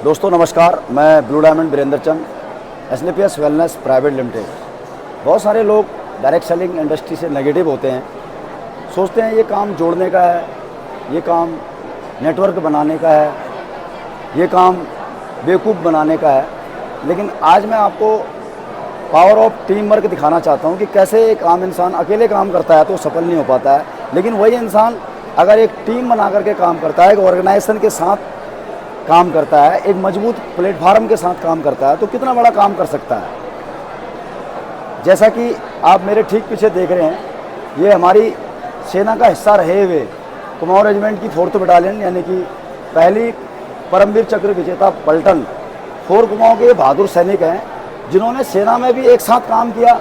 दोस्तों नमस्कार, मैं ब्लू डायमंड वीरेंद्र चंद, SNPS वेलनेस प्राइवेट लिमिटेड। बहुत सारे लोग डायरेक्ट सेलिंग इंडस्ट्री से नेगेटिव होते हैं, सोचते हैं ये काम जोड़ने का है, ये काम नेटवर्क बनाने का है, ये काम बेवकूफ़ बनाने का है। लेकिन आज मैं आपको पावर ऑफ टीम वर्क दिखाना चाहता हूँ कि कैसे एक आम इंसान अकेले काम करता है तो सफल नहीं हो पाता है, लेकिन वही इंसान अगर एक टीम बना करके काम करता है, एक ऑर्गेनाइजेशन के साथ काम करता है, एक मजबूत प्लेटफार्म के साथ काम करता है तो कितना बड़ा काम कर सकता है। जैसा कि आप मेरे ठीक पीछे देख रहे हैं, ये हमारी सेना का हिस्सा रहे हुए कुमाऊं रेजिमेंट की 4th बटालियन यानी कि पहली परमवीर चक्र विजेता पलटन 4 कुमाऊं के बहादुर सैनिक हैं, जिन्होंने सेना में भी एक साथ काम किया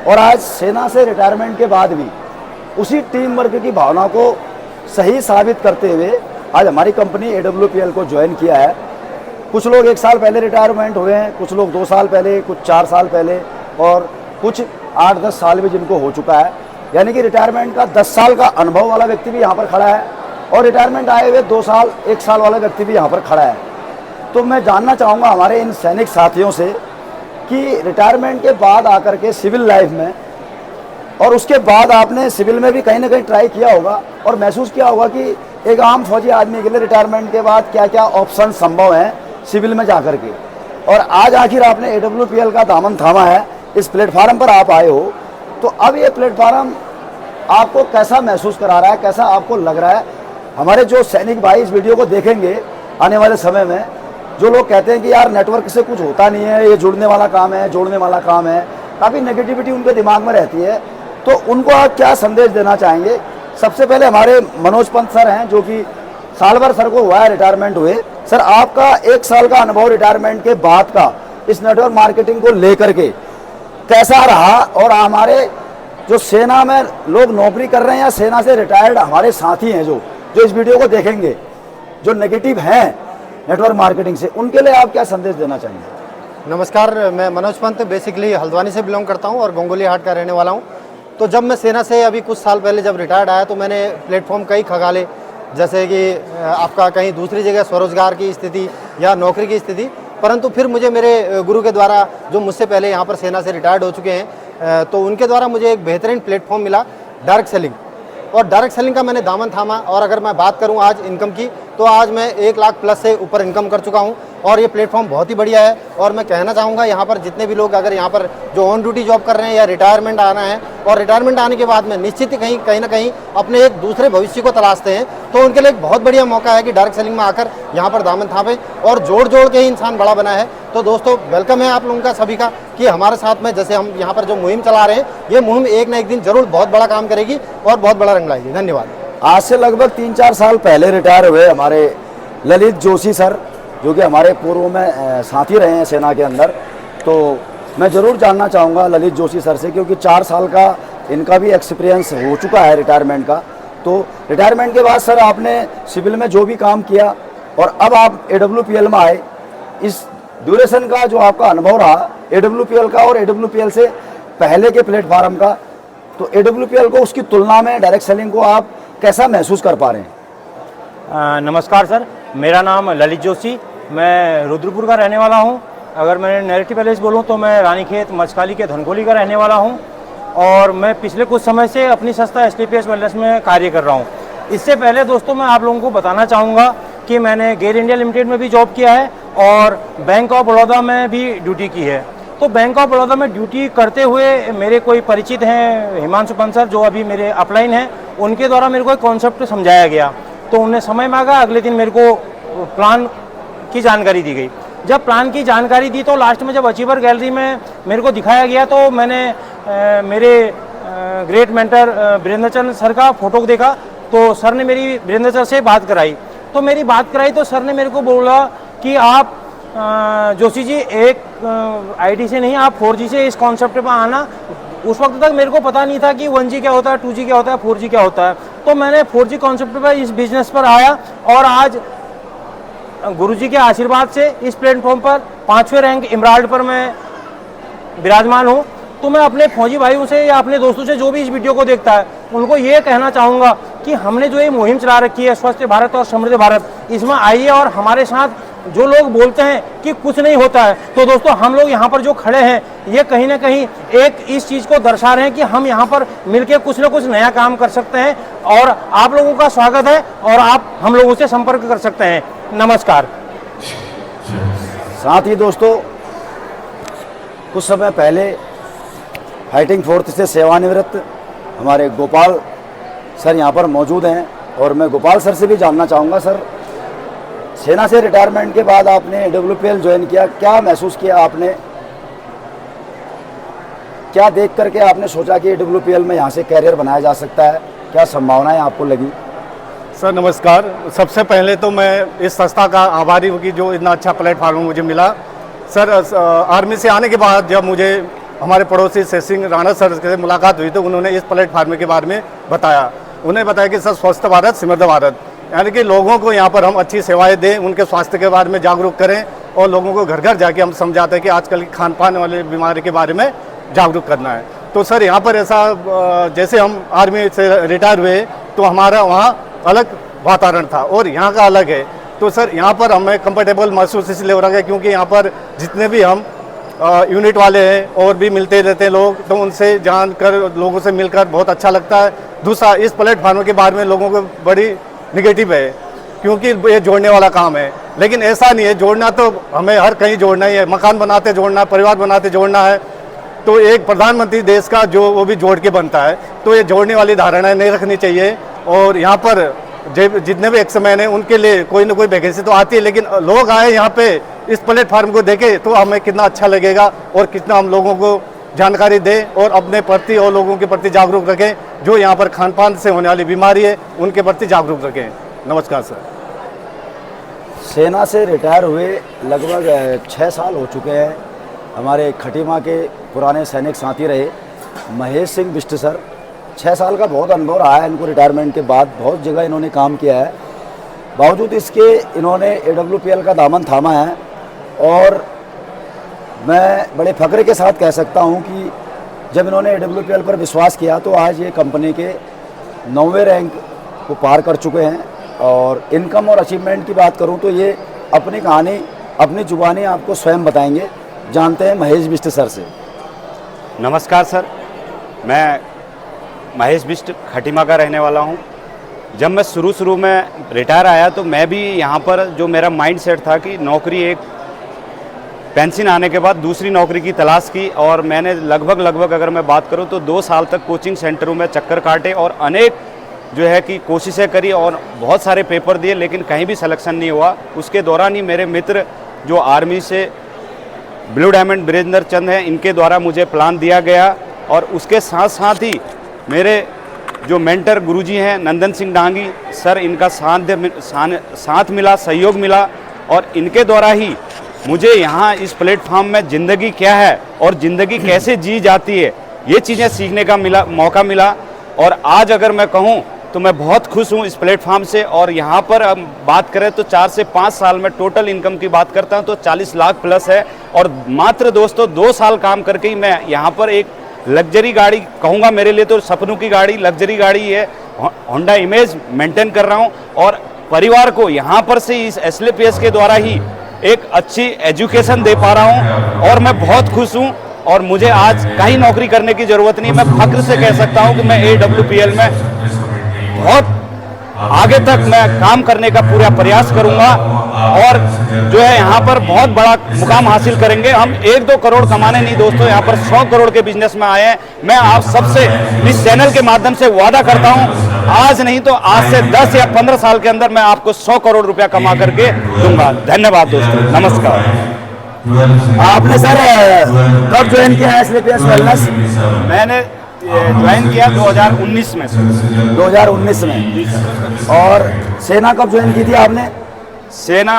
और आज सेना से रिटायरमेंट के बाद भी उसी टीम वर्क की भावना को सही साबित करते हुए आज हमारी कंपनी AWPL को ज्वाइन किया है। कुछ लोग 1 साल पहले रिटायरमेंट हुए हैं, कुछ लोग 2 साल पहले, कुछ 4 साल पहले और कुछ 8-10 साल भी जिनको हो चुका है। यानी कि रिटायरमेंट का 10 साल का अनुभव वाला व्यक्ति भी यहाँ पर खड़ा है और रिटायरमेंट आए हुए 2 साल 1 साल वाला व्यक्ति भी यहाँ पर खड़ा है। तो मैं जानना चाहूँगा हमारे इन सैनिक साथियों से कि रिटायरमेंट के बाद आकर के सिविल लाइफ में और उसके बाद आपने सिविल में भी कहीं ना कहीं ट्राई किया होगा और महसूस किया होगा कि एक आम फौजी आदमी के लिए रिटायरमेंट के बाद क्या क्या ऑप्शन संभव हैं सिविल में जाकर के। और आज आखिर आपने AWPL का दामन थामा है, इस प्लेटफार्म पर आप आए हो, तो अब ये प्लेटफार्म आपको कैसा महसूस करा रहा है, कैसा आपको लग रहा है? हमारे जो सैनिक भाई इस वीडियो को देखेंगे आने वाले समय में, जो लोग कहते हैं कि यार नेटवर्क से कुछ होता नहीं है, ये जुड़ने वाला काम है, जोड़ने वाला काम है, काफ़ी नेगेटिविटी उनके दिमाग में रहती है, तो उनको आप क्या संदेश देना चाहेंगे? सबसे पहले हमारे मनोज पंत सर हैं, जो कि साल भर सर को हुआ है रिटायरमेंट हुए। सर, आपका 1 साल का अनुभव रिटायरमेंट के बाद का इस नेटवर्क मार्केटिंग को लेकर के कैसा रहा? और हमारे जो सेना में लोग नौकरी कर रहे हैं या सेना से रिटायर्ड हमारे साथी हैं जो इस वीडियो को देखेंगे, जो नेगेटिव हैं नेटवर्क मार्केटिंग से, उनके लिए आप क्या संदेश देना चाहेंगे? नमस्कार, मैं मनोज पंत बेसिकली हल्द्वानी से बिलोंग करता हूं और गोंगोली हाट का रहने वाला हूं। तो जब मैं सेना से अभी कुछ साल पहले जब रिटायर्ड आया तो मैंने प्लेटफॉर्म कई खगाले, जैसे कि आपका कहीं दूसरी जगह स्वरोजगार की स्थिति या नौकरी की स्थिति, परंतु फिर मुझे मेरे गुरु के द्वारा, जो मुझसे पहले यहाँ पर सेना से रिटायर्ड हो चुके हैं, तो उनके द्वारा मुझे एक बेहतरीन प्लेटफॉर्म मिला डायरेक्ट सेलिंग, और डायरेक्ट सेलिंग का मैंने दामन थामा। और अगर मैं बात करूं आज इनकम की, तो आज मैं 1 लाख प्लस से ऊपर इनकम कर चुका हूं और ये प्लेटफॉर्म बहुत ही बढ़िया है। और मैं कहना चाहूँगा यहाँ पर जितने भी लोग अगर यहाँ पर जो ऑन ड्यूटी जॉब कर रहे हैं या रिटायरमेंट आना है, और रिटायरमेंट आने के बाद में निश्चित ही कहीं ना कहीं अपने एक दूसरे भविष्य को तलाशते हैं, तो उनके लिए एक बहुत बढ़िया मौका है कि डायरेक्ट सेलिंग में आकर यहाँ पर दामन थामे और जोड़ के ही इंसान बड़ा बना है। तो दोस्तों, वेलकम है आप लोगों का सभी का कि हमारे साथ में, जैसे हम यहाँ पर जो मुहिम चला रहे हैं, ये मुहिम एक ना एक दिन जरूर बहुत बड़ा काम करेगी और बहुत बड़ा रंग लाएगी। धन्यवाद। आज से लगभग 3-4 साल पहले रिटायर हुए हमारे ललित जोशी सर, जो कि हमारे पूर्व में साथी रहे हैं सेना के अंदर, तो मैं ज़रूर जानना चाहूँगा ललित जोशी सर से, क्योंकि 4 साल का इनका भी एक्सपीरियंस हो चुका है रिटायरमेंट का। तो रिटायरमेंट के बाद सर आपने सिविल में जो भी काम किया और अब आप AWPL में आए, इस ड्यूरेशन का जो आपका अनुभव रहा AWPL का और AWPL से पहले के प्लेटफार्म का, तो AWPL को उसकी तुलना में डायरेक्ट सेलिंग को आप कैसा महसूस कर पा रहे हैं? नमस्कार सर, मेरा नाम ललित जोशी, मैं रुद्रपुर का रहने वाला हूं। अगर मैं नेगेटिव पहले से बोलूं तो मैं रानीखेत मचकाली के धनकोली का रहने वाला हूं और मैं पिछले कुछ समय से अपनी संस्था SNPS वेलनेस में कार्य कर रहा हूं। इससे पहले दोस्तों मैं आप लोगों को बताना चाहूँगा कि मैंने गेल इंडिया लिमिटेड में भी जॉब किया है और बैंक ऑफ बड़ौदा में भी ड्यूटी की है। तो बैंक ऑफ बड़ौदा में ड्यूटी करते हुए मेरे कोई परिचित हैं, हिमांशु पंत सर, जो अभी मेरे अपलाइन हैं, उनके द्वारा मेरे को एक कॉन्सेप्ट समझाया गया। तो उन्हें समय मांगा, अगले दिन मेरे को प्लान की जानकारी दी गई। जब प्लान की जानकारी दी तो लास्ट में जब अचीवर गैलरी में मेरे को दिखाया गया तो मैंने मेरे ग्रेट मेंटर वीरेंद्र चंद सर का फोटो देखा, तो सर ने मेरी वीरेंद्र सर से बात कराई। तो सर ने मेरे को बोला कि आप जोशी जी एक आईडी से नहीं, आप 4G से इस कॉन्सेप्ट पर आना। उस वक्त तक मेरे को पता नहीं था कि 1G क्या होता है, 2G क्या होता है, 4G क्या होता है। तो मैंने 4G कॉन्सेप्ट पर इस बिजनेस पर आया और आज गुरुजी के आशीर्वाद से इस प्लेटफॉर्म पर 5वें रैंक इमराल्ड पर मैं विराजमान हूँ। तो मैं अपने फौजी भाइयों से या अपने दोस्तों से जो भी इस वीडियो को देखता है उनको ये कहना चाहूँगा कि हमने जो ये मुहिम चला रखी है स्वस्थ भारत और समृद्ध भारत, इसमें आइए और हमारे साथ जो लोग बोलते हैं कि कुछ नहीं होता है, तो दोस्तों हम लोग यहाँ पर जो खड़े हैं ये कहीं ना कहीं एक इस चीज़ को दर्शा रहे हैं कि हम यहाँ पर मिलकर कुछ ना कुछ नया काम कर सकते हैं। और आप लोगों का स्वागत है और आप हम लोगों से संपर्क कर सकते हैं। नमस्कार। साथ ही दोस्तों, कुछ समय पहले फाइटिंग फोर्स से सेवानिवृत्त हमारे गोपाल सर यहाँ पर मौजूद हैं और मैं गोपाल सर से भी जानना चाहूँगा, सर सेना से रिटायरमेंट के बाद आपने AWPL ज्वाइन किया, क्या महसूस किया आपने, क्या देख करके आपने सोचा कि AWPL में यहाँ से कैरियर बनाया जा सकता है, क्या संभावनाएं आपको लगी? सर नमस्कार। सबसे पहले तो मैं इस संस्था का आभारी हूँ कि जो इतना अच्छा प्लेटफार्म मुझे मिला। सर आर्मी से आने के बाद जब मुझे हमारे पड़ोसी शेर सिंह राणा सर से मुलाकात हुई तो उन्होंने इस प्लेटफार्म के बारे में बताया। उन्हें बताया कि सर स्वस्थ भारत समृद्ध भारत, यानी कि लोगों को यहाँ पर हम अच्छी सेवाएं दें, उनके स्वास्थ्य के बारे में जागरूक करें और लोगों को घर घर जाके हम समझाते हैं कि आजकल की खान पान वाले बीमारी के बारे में जागरूक करना है। तो सर यहाँ पर ऐसा जैसे हम आर्मी से रिटायर हुए तो हमारा वहाँ अलग वातावरण था और यहाँ का अलग है। तो सर यहाँ पर हमें कंफर्टेबल महसूस इसलिए हो रहा है क्योंकि यहाँ पर जितने भी हम यूनिट वाले हैं और भी मिलते रहते हैं लोग, तो उनसे जानकर लोगों से मिलकर बहुत अच्छा लगता है। दूसरा, इस प्लेटफार्म के बारे में लोगों को बड़ी निगेटिव है क्योंकि ये जोड़ने वाला काम है, लेकिन ऐसा नहीं है। जोड़ना तो हमें हर कहीं जोड़ना ही है, मकान बनाते जोड़ना, परिवार बनाते जोड़ना है। तो एक प्रधानमंत्री देश का जो वो भी जोड़ के बनता है, तो ये जोड़ने वाली धारणाएं नहीं रखनी चाहिए। और यहाँ पर जितने भी एक्समैन हैं उनके लिए कोई ना कोई वैकेंसी तो आती है, लेकिन लोग आए यहाँ पे इस प्लेटफार्म को देखें तो हमें कितना अच्छा लगेगा और कितना हम लोगों को जानकारी दें और अपने प्रति और लोगों के प्रति जागरूक रखें। जो यहाँ पर खान पान से होने वाली बीमारी है उनके प्रति जागरूक रखें। नमस्कार सर। सेना से रिटायर हुए लगभग 6 साल हो चुके हैं। हमारे खटीमा के पुराने सैनिक साथी रहे महेश सिंह बिष्ट सर, 6 साल का बहुत अनुभव रहा है इनको। रिटायरमेंट के बाद बहुत जगह इन्होंने काम किया है, बावजूद इसके इन्होंने AWPL का दामन थामा है। और मैं बड़े फ़ख्र के साथ कह सकता हूं कि जब इन्होंने AWPL पर विश्वास किया तो आज ये कंपनी के 9वें रैंक को पार कर चुके हैं। और इनकम और अचीवमेंट की बात करूं तो ये अपनी कहानी अपनी जुबानी आपको स्वयं बताएंगे। जानते हैं महेश बिष्ट सर से। नमस्कार सर, मैं महेश बिष्ट खटीमा का रहने वाला हूं। जब मैं शुरू में रिटायर आया तो मैं भी यहाँ पर जो मेरा माइंड सेट था कि नौकरी, एक पेंशन आने के बाद दूसरी नौकरी की तलाश की। और मैंने लगभग अगर मैं बात करूं तो 2 साल तक कोचिंग सेंटरों में चक्कर काटे और अनेक जो है कि कोशिशें करी और बहुत सारे पेपर दिए, लेकिन कहीं भी सिलेक्शन नहीं हुआ। उसके दौरान ही मेरे मित्र जो आर्मी से ब्लू डायमंड वीरेंद्र चंद हैं, इनके द्वारा मुझे प्लान दिया गया। और उसके साथ साथ ही मेरे जो मेंटर गुरुजी हैं नंदन सिंह डांगी सर, इनका साथ मिला, सहयोग मिला। और इनके द्वारा ही मुझे यहाँ इस प्लेटफॉर्म में ज़िंदगी क्या है और ज़िंदगी कैसे जी जाती है ये चीज़ें सीखने का मौका मिला। और आज अगर मैं कहूँ तो मैं बहुत खुश हूँ इस प्लेटफॉर्म से। और यहाँ पर हम बात करें तो 4 से 5 साल में टोटल इनकम की बात करता हूँ तो 40 लाख प्लस है। और मात्र दोस्तों 2 साल काम करके ही मैं यहाँ पर एक लग्जरी गाड़ी कहूँगा, मेरे लिए तो सपनों की गाड़ी लग्जरी गाड़ी है, होंडा इमेज मेंटेन कर रहा हूँ। और परिवार को यहाँ पर से इस SLPS के द्वारा ही एक अच्छी एजुकेशन दे पा रहा हूँ और मैं बहुत खुश हूँ। और मुझे आज कहीं नौकरी करने की ज़रूरत नहीं, मैं फख्र से कह सकता हूँ कि मैं AWPL में बहुत आगे तक मैं काम करने का पूरा प्रयास करूंगा। और जो है यहाँ पर बहुत बड़ा मुकाम हासिल करेंगे। हम 1-2 करोड़ कमाने नहीं दोस्तों, यहाँ पर 100 करोड़ के बिजनेस में आए हैं। मैं आप सबसे इस चैनल के माध्यम से वादा करता हूँ, आज नहीं तो आज से 10 या 15 साल के अंदर मैं आपको 100 करोड़ रुपया कमा करके दूंगा। धन्यवाद दोस्तों, नमस्कार। आपने सर कब ज्वाइन किया है SLPS वेलनेस? मैंने ज्वाइन किया 2019 में सर। 2019 में। और सेना कब ज्वाइन की थी आपने? सेना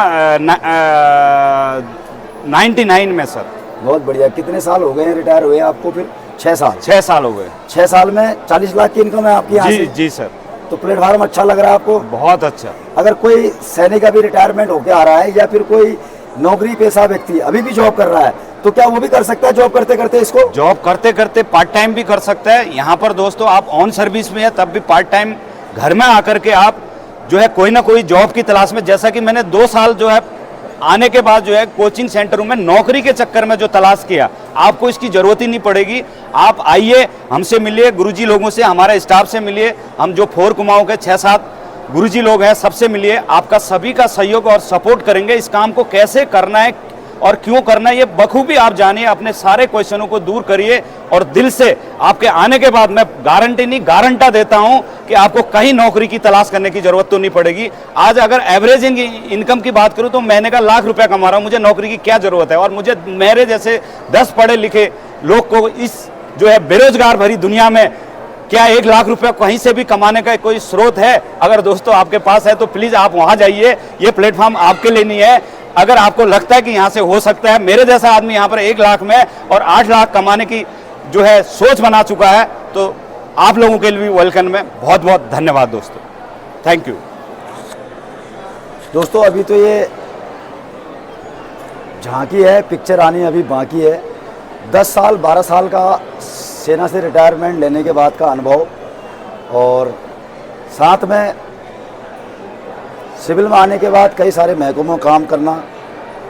99 में सर। बहुत बढ़िया। कितने साल हो गए हैं रिटायर हुए आपको फिर? 6 साल। 6 साल हो गए। 6 साल में 40 लाख की इनकम है आपकी यहाँ से? जी सर। तो प्लेटफार्म अच्छा लग रहा है आपको? बहुत अच्छा। अगर कोई सैनिक अभी रिटायरमेंट होके आ रहा है या फिर कोई नौकरी पेशा व्यक्ति अभी भी जॉब कर रहा है तो क्या वो भी कर सकता है जॉब करते करते इसको? जॉब करते करते पार्ट टाइम भी कर सकता है। यहाँ पर दोस्तों आप ऑन सर्विस में है तब भी पार्ट टाइम घर में आकर के आप जो है कोई ना कोई जॉब की तलाश में, जैसा कि मैंने 2 साल जो है आने के बाद जो है कोचिंग सेंटरों में नौकरी के चक्कर में जो तलाश किया, आपको इसकी ज़रूरत ही नहीं पड़ेगी। आप आइए, हमसे मिलिए, गुरुजी लोगों से, हमारे स्टाफ से मिलिए। हम जो 4 कुमाऊं के 6-7 गुरुजी लोग हैं, सबसे मिलिए। आपका सभी का सहयोग और सपोर्ट करेंगे। इस काम को कैसे करना है और क्यों करना है ये बखूबी आप जानिए। अपने सारे क्वेश्चनों को दूर करिए और दिल से आपके आने के बाद मैं गारंटी नहीं, गारंटा देता हूं कि आपको कहीं नौकरी की तलाश करने की जरूरत तो नहीं पड़ेगी। आज अगर एवरेज इनकम की बात करूं तो महीने का ₹1,00,000 कमा रहा हूं, मुझे नौकरी की क्या जरूरत है। और मुझे मेरे जैसे 10 पढ़े लिखे लोग को इस जो है बेरोजगार भरी दुनिया में क्या ₹1,00,000 कहीं से भी कमाने का कोई स्रोत है? अगर दोस्तों आपके पास है तो प्लीज आप वहां जाइए। ये प्लेटफॉर्म आपके लिए नहीं है। अगर आपको लगता है कि यहां से हो सकता है, मेरे जैसा आदमी यहां पर 1,00,000 में और 8,00,000 कमाने की जो है सोच बना चुका है, तो आप लोगों के लिए भी वेलकम में बहुत बहुत धन्यवाद दोस्तों। थैंक यू दोस्तों। अभी तो ये झांकी है, पिक्चर आनी अभी बाकी है। 10 साल 12 साल का सेना से रिटायरमेंट लेने के बाद का अनुभव और साथ में सिविल में आने के बाद कई सारे महकमों में काम करना,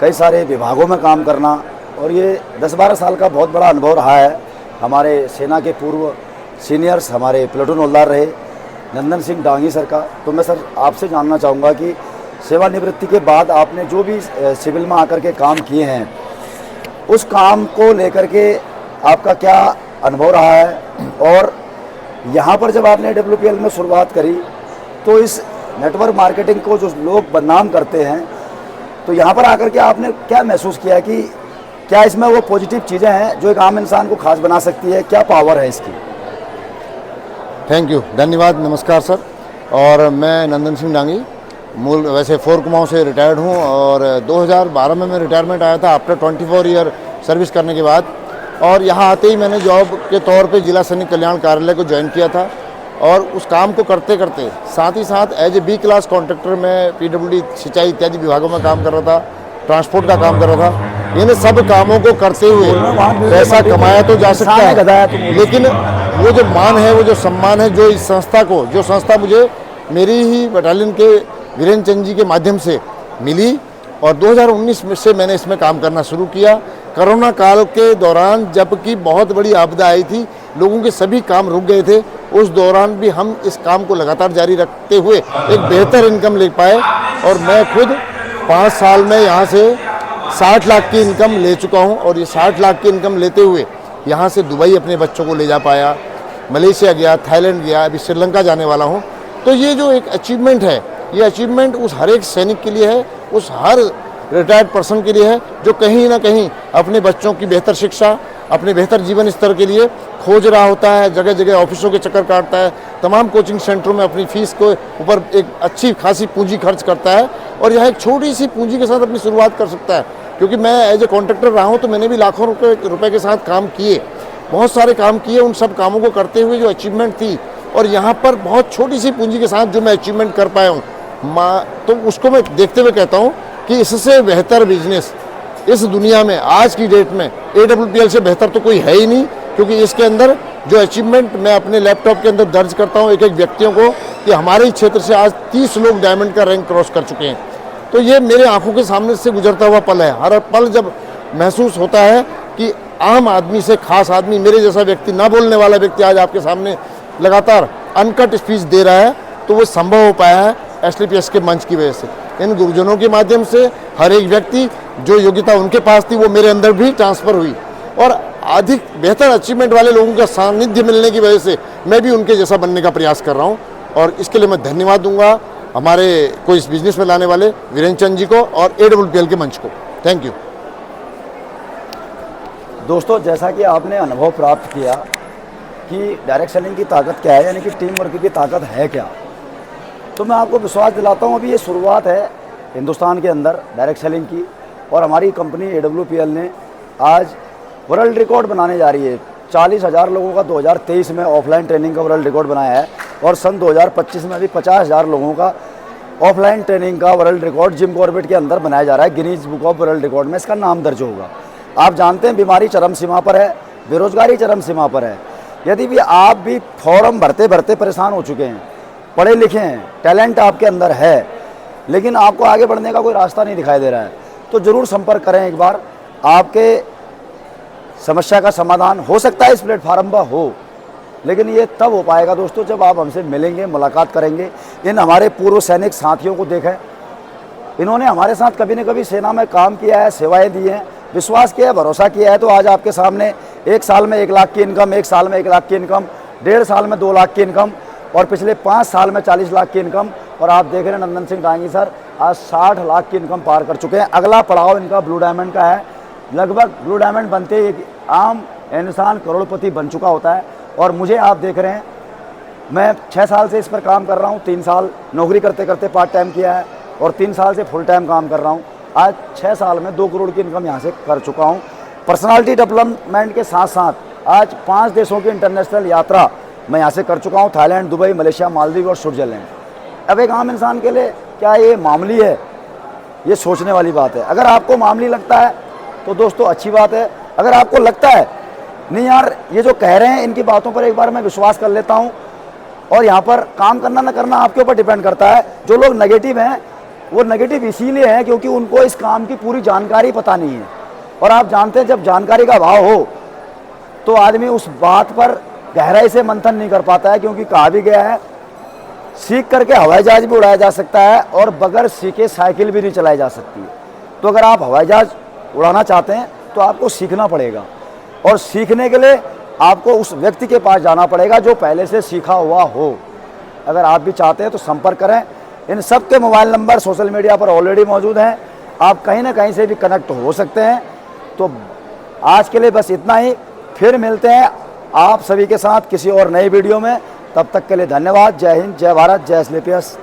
कई सारे विभागों में काम करना, और ये 10-12 साल का बहुत बड़ा अनुभव रहा है। हमारे सेना के पूर्व सीनियर्स हमारे प्लेटून हवलदार रहे नंदन सिंह डांगी सर का। तो मैं सर आपसे जानना चाहूँगा कि सेवानिवृत्ति के बाद आपने जो भी सिविल में आकर के काम किए हैं, उस काम को लेकर के आपका क्या अनुभव रहा है, और यहाँ पर जब आपने AWPL में शुरुआत करी तो इस नेटवर्क मार्केटिंग को जो लोग बदनाम करते हैं, तो यहाँ पर आकर के आपने क्या महसूस किया कि क्या इसमें वो पॉजिटिव चीज़ें हैं जो एक आम इंसान को खास बना सकती है? क्या पावर है इसकी? थैंक यू, धन्यवाद, नमस्कार सर। और मैं नंदन सिंह डांगी, मूल वैसे 4 कुमाऊं से रिटायर्ड हूँ, और 2012 में मैं रिटायरमेंट आया था आफ्टर 24 ईयर सर्विस करने के बाद। और यहाँ आते ही मैंने जॉब के तौर पे जिला सैनिक कल्याण कार्यालय को ज्वाइन किया था, और उस काम को करते करते साथ ही साथ as a B class contractor में PWD सिंचाई इत्यादि विभागों में काम कर रहा था, ट्रांसपोर्ट का काम कर रहा था। इन सब कामों को करते हुए पैसा कमाया तो जा सकता है, लेकिन वो जो मान है, वो जो सम्मान है, जो इस संस्था को, जो संस्था मुझे मेरी ही बटालियन के वीरेंद्र चंद जी के माध्यम से मिली, और 2019 में से मैंने इसमें काम करना शुरू किया। कोरोना काल के दौरान जबकि बहुत बड़ी आपदा आई थी, लोगों के सभी काम रुक गए थे, उस दौरान भी हम इस काम को लगातार जारी रखते हुए एक बेहतर इनकम ले पाए। और मैं खुद 5 साल में यहाँ से 60 लाख की इनकम ले चुका हूँ, और ये 60 लाख की इनकम लेते हुए यहाँ से दुबई अपने बच्चों को ले जा पाया, मलेशिया गया, थाईलैंड गया, अभी श्रीलंका जाने वाला हूँ। तो ये जो एक अचीवमेंट है, ये अचीवमेंट उस हर एक सैनिक के लिए है, उस हर रिटायर्ड पर्सन के लिए है जो कहीं ना कहीं अपने बच्चों की बेहतर शिक्षा, अपने बेहतर जीवन स्तर के लिए खोज रहा होता है, जगह जगह ऑफिसों के चक्कर काटता है, तमाम कोचिंग सेंटरों में अपनी फीस को ऊपर एक अच्छी खासी पूंजी खर्च करता है, और यह एक छोटी सी पूंजी के साथ अपनी शुरुआत कर सकता है। क्योंकि मैं एज ए कॉन्ट्रैक्टर रहा हूँ, तो मैंने भी लाखों रुपए के साथ काम किए, बहुत सारे काम किए। उन सब कामों को करते हुए जो अचीवमेंट थी, और यहाँ पर बहुत छोटी सी पूंजी के साथ जो मैं अचीवमेंट कर पाया हूँ, तो उसको मैं देखते हुए कहता हूँ कि इससे बेहतर बिजनेस इस दुनिया में आज की डेट में AWPL से बेहतर तो कोई है ही नहीं। क्योंकि इसके अंदर जो अचीवमेंट मैं अपने लैपटॉप के अंदर दर्ज करता हूँ एक एक व्यक्तियों को, कि हमारे ही क्षेत्र से आज 30 लोग डायमंड का रैंक क्रॉस कर चुके हैं। तो ये मेरे आंखों के सामने से गुजरता हुआ पल है। हर पल जब महसूस होता है कि आम आदमी से खास आदमी, मेरे जैसा व्यक्ति, ना बोलने वाला व्यक्ति आज आपके सामने लगातार अनकट स्पीच दे रहा है, तो वो संभव हो पाया है SLPS के मंच की वजह से। इन गुरुजनों के माध्यम से हर एक व्यक्ति जो योग्यता उनके पास थी वो मेरे अंदर भी ट्रांसफ़र हुई, और अधिक बेहतर अचीवमेंट वाले लोगों का सानिध्य मिलने की वजह से मैं भी उनके जैसा बनने का प्रयास कर रहा हूँ। और इसके लिए मैं धन्यवाद दूंगा हमारे को इस बिजनेस में लाने वाले वीरेंद्र चंद जी को और AWPL के मंच को। Thank you. दोस्तों, जैसा कि आपने अनुभव प्राप्त किया कि डायरेक्ट सेलिंग की ताकत क्या है, यानी कि टीम वर्क की ताकत है क्या, तो मैं आपको विश्वास दिलाता हूँ अभी ये शुरुआत है हिंदुस्तान के अंदर डायरेक्ट सेलिंग की, और हमारी कंपनी AWPL ने आज वर्ल्ड रिकॉर्ड बनाने जा रही है। 40,000 लोगों का 2023 में ऑफलाइन ट्रेनिंग का वर्ल्ड रिकॉर्ड बनाया है, और सन 2025 में अभी 50,000 लोगों का ऑफलाइन ट्रेनिंग का वर्ल्ड रिकॉर्ड जिम कॉर्बेट के अंदर बनाया जा रहा है। Guinness book of world record में इसका नाम दर्ज होगा। आप जानते हैं बीमारी चरम सीमा पर है, बेरोजगारी चरम सीमा पर है। यदि भी आप भी फॉर्म भरते भरते परेशान हो चुके हैं, पढ़े लिखे हैं, टैलेंट आपके अंदर है, लेकिन आपको आगे बढ़ने का कोई रास्ता नहीं दिखाई दे रहा है, तो ज़रूर संपर्क करें एक बार। आपके समस्या का समाधान हो सकता है इस प्लेटफार्म पर हो, लेकिन ये तब हो पाएगा दोस्तों जब आप हमसे मिलेंगे, मुलाकात करेंगे। इन हमारे पूर्व सैनिक साथियों को देखें, इन्होंने हमारे साथ कभी न कभी सेना में काम किया है, सेवाएं दी हैं, विश्वास किया है, भरोसा किया है, तो आज आपके सामने 1 साल में 1 लाख की इनकम, 1 साल में 1 लाख की इनकम, 1.5 साल में 2 लाख की इनकम और पिछले 5 साल में 40 लाख की इनकम। और आप देख रहे हैं नंदन सिंह डांगी सर आज 60 लाख की इनकम पार कर चुके हैं। अगला पड़ाव इनका ब्लू डायमंड का है। लगभग ब्लू डायमंड बनते ही एक आम इंसान करोड़पति बन चुका होता है। और मुझे आप देख रहे हैं, मैं 6 साल से इस पर काम कर रहा हूँ। 3 साल नौकरी करते करते पार्ट टाइम किया है और 3 साल से फुल टाइम काम कर रहा हूँ। आज 6 साल में 2 करोड़ की इनकम यहाँ से कर चुका हूँ। पर्सनालिटी डेवलपमेंट के साथ साथ आज 5 देशों की इंटरनेशनल यात्रा मैं यहाँ से कर चुका हूँ, थाईलैंड, दुबई, मलेशिया, मालदीव और स्विट्जरलैंड। अब एक आम इंसान के लिए क्या ये मामूली है? ये सोचने वाली बात है। अगर आपको मामूली लगता है तो दोस्तों अच्छी बात है। अगर आपको लगता है नहीं यार ये जो कह रहे हैं इनकी बातों पर एक बार मैं विश्वास कर लेता हूँ और यहाँ पर काम करना ना करना आपके ऊपर डिपेंड करता है। जो लोग नेगेटिव हैं वो नेगेटिव इसीलिए हैं क्योंकि उनको इस काम की पूरी जानकारी पता नहीं है। और आप जानते हैं जब जानकारी का अभाव हो तो आदमी उस बात पर गहराई से मंथन नहीं कर पाता है, क्योंकि कहा भी गया है सीख करके हवाई जहाज भी उड़ाया जा सकता है और बगैर सीखे साइकिल भी नहीं चलाई जा सकती। तो अगर आप हवाई जहाज उड़ाना चाहते हैं तो आपको सीखना पड़ेगा और सीखने के लिए आपको उस व्यक्ति के पास जाना पड़ेगा जो पहले से सीखा हुआ हो। अगर आप भी चाहते हैं तो संपर्क करें। इन सब के मोबाइल नंबर सोशल मीडिया पर ऑलरेडी मौजूद हैं, आप कहीं ना कहीं से भी कनेक्ट हो सकते हैं। तो आज के लिए बस इतना ही, फिर मिलते हैं आप सभी के साथ किसी और नई वीडियो में। तब तक के लिए धन्यवाद। जय हिंद, जय भारत, जय एसलीपीएस।